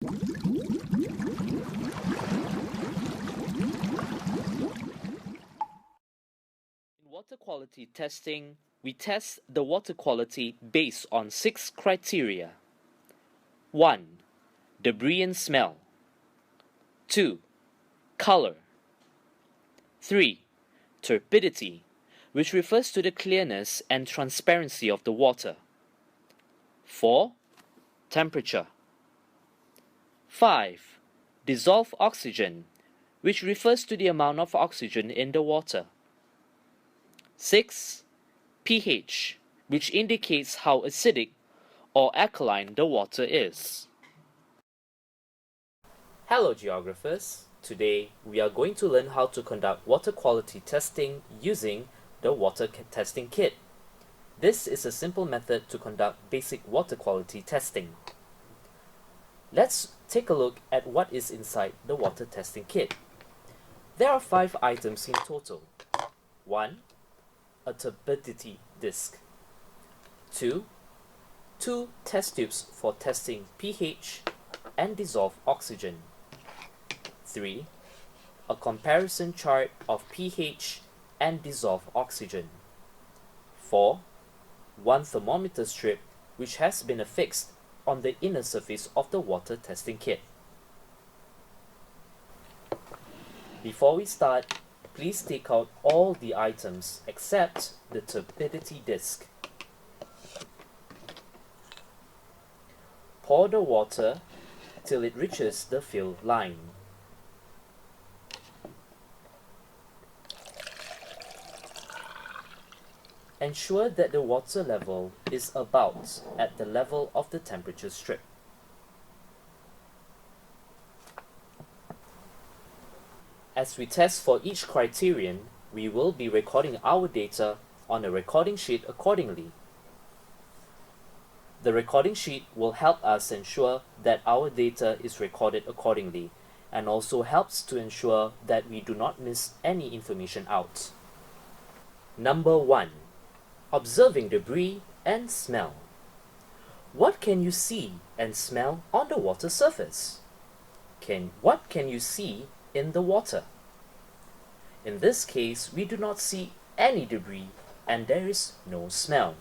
In water quality testing, we test the water quality based on 6 criteria. 1. Debris and smell. 2. Color. 3. Turbidity, which refers to the clearness and transparency of the water. 4. Temperature. 5. Dissolved oxygen, which refers to the amount of oxygen in the water. 6. pH, which indicates how acidic or alkaline the water is. Hello geographers! Today we are going to learn how to conduct water quality testing using the water testing kit. This is a simple method to conduct basic water quality testing. Let's take a look at what is inside the water testing kit. There are 5 items in total. 1. A turbidity disc. 2. 2 test tubes for testing pH and dissolved oxygen. 3. A comparison chart of pH and dissolved oxygen. 4. 1 thermometer strip which has been affixed on the inner surface of the water testing kit. Before we start, please take out all the items except the turbidity disc. Pour the water till it reaches the fill line. Ensure that the water level is about at the level of the temperature strip. As we test for each criterion, we will be recording our data on a recording sheet accordingly. The recording sheet will help us ensure that our data is recorded accordingly and also helps to ensure that we do not miss any information out. Number 1. Observing debris and smell. What can you see and smell on the water surface? What can you see in the water? In this case, we do not see any debris and there is no smell.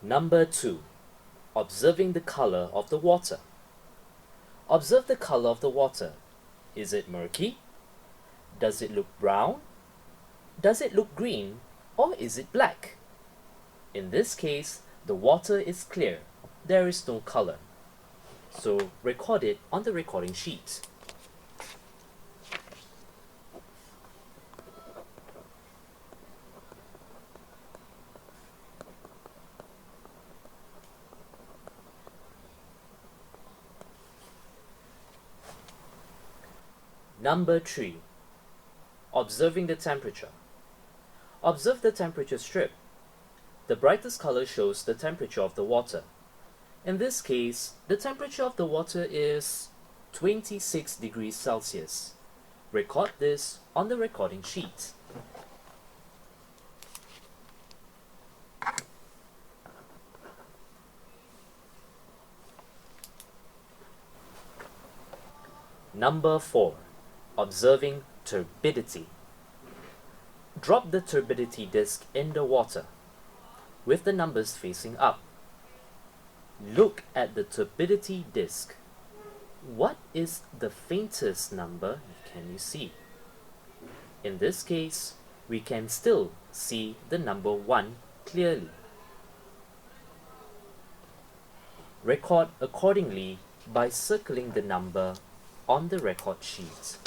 Number 2. Observing the color of the water. Observe the color of the water. Is it murky? Does it look brown? Does it look green? Or is it black? In this case, the water is clear. There is no color. So record it on the recording sheet. Number 3. Observing the temperature. Observe the temperature strip. The brightest color shows the temperature of the water. In this case, the temperature of the water is 26 degrees Celsius. Record this on the recording sheet. Number 4. Observing turbidity. Drop the turbidity disc in the water with the numbers facing up. Look at the turbidity disc. What is the faintest number can you see? In this case, we can still see the number 1 clearly. Record accordingly by circling the number on the record sheet.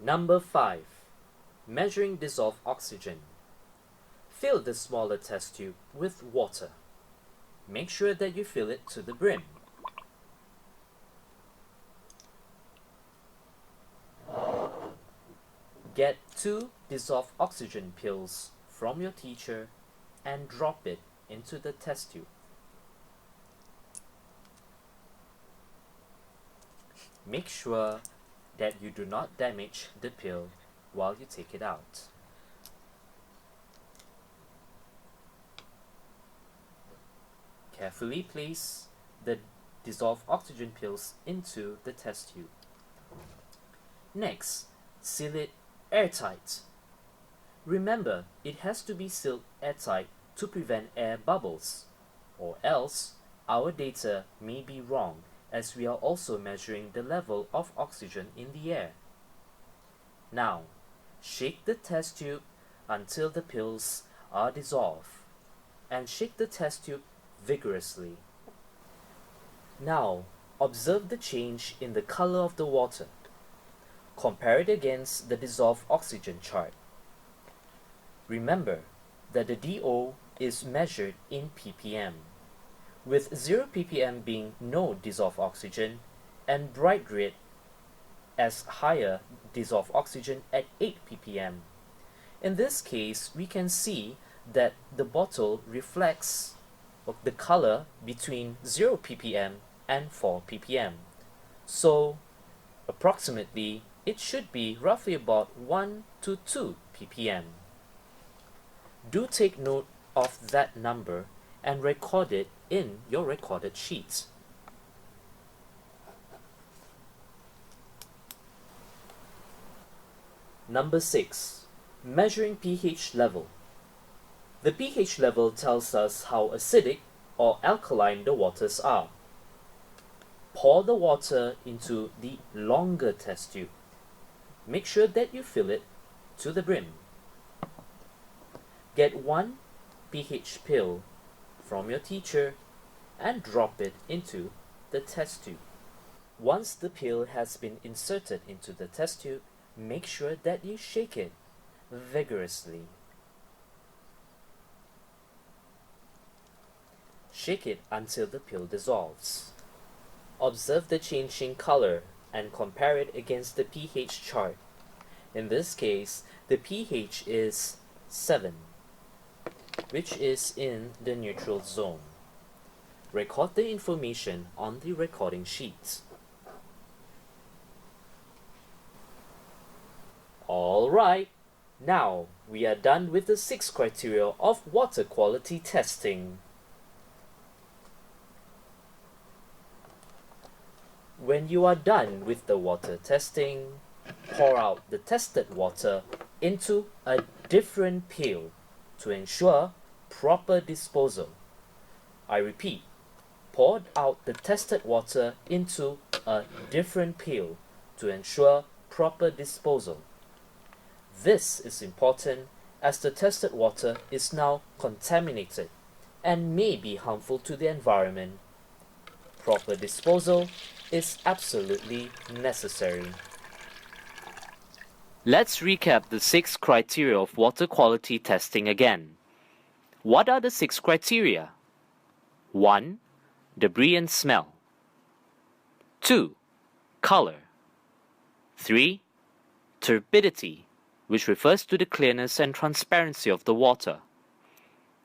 Number 5. Measuring dissolved oxygen. Fill the smaller test tube with water. Make sure that you fill it to the brim. Get 2 dissolved oxygen pills from your teacher and drop it into the test tube. Make sure that you do not damage the pill while you take it out. Carefully place the dissolved oxygen pills into the test tube. Next, seal it airtight. Remember, it has to be sealed airtight to prevent air bubbles, or else our data may be wrong, as we are also measuring the level of oxygen in the air. Now, shake the test tube until the pills are dissolved, and shake the test tube vigorously. Now, observe the change in the color of the water. Compare it against the dissolved oxygen chart. Remember that the DO is measured in ppm, with 0 ppm being no dissolved oxygen and bright red as higher dissolved oxygen at 8 ppm. In this case, we can see that the bottle reflects the color between 0 ppm and 4 ppm. So, approximately, it should be roughly about 1 to 2 ppm. Do take note of that number and record it in your recorded sheet. Number 6. Measuring pH level. The pH level tells us how acidic or alkaline the waters are. Pour the water into the longer test tube. Make sure that you fill it to the brim. Get 1 pH pill from your teacher and drop it into the test tube. Once the pill has been inserted into the test tube, make sure that you shake it vigorously. Shake it until the pill dissolves. Observe the changing color and compare it against the pH chart. In this case, the pH is 7, which is in the neutral zone. Record the information on the recording sheet. Alright, now we are done with the 6 criteria of water quality testing. When you are done with the water testing, pour out the tested water into a different pail to ensure proper disposal. I repeat, pour out the tested water into a different pail to ensure proper disposal. This is important as the tested water is now contaminated and may be harmful to the environment. Proper disposal is absolutely necessary. Let's recap the 6 criteria of water quality testing again. What are the 6 criteria? 1. Debris and smell. 2. Color. 3. Turbidity, which refers to the clearness and transparency of the water.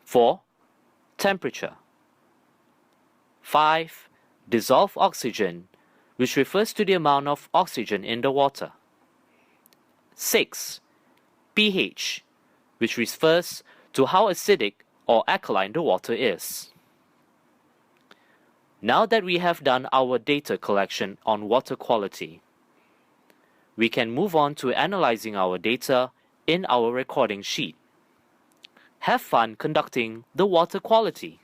4. Temperature. 5. Dissolved oxygen, which refers to the amount of oxygen in the water. 6. pH, which refers to how acidic or alkaline the water is. Now that we have done our data collection on water quality, we can move on to analyzing our data in our recording sheet. Have fun conducting the water quality.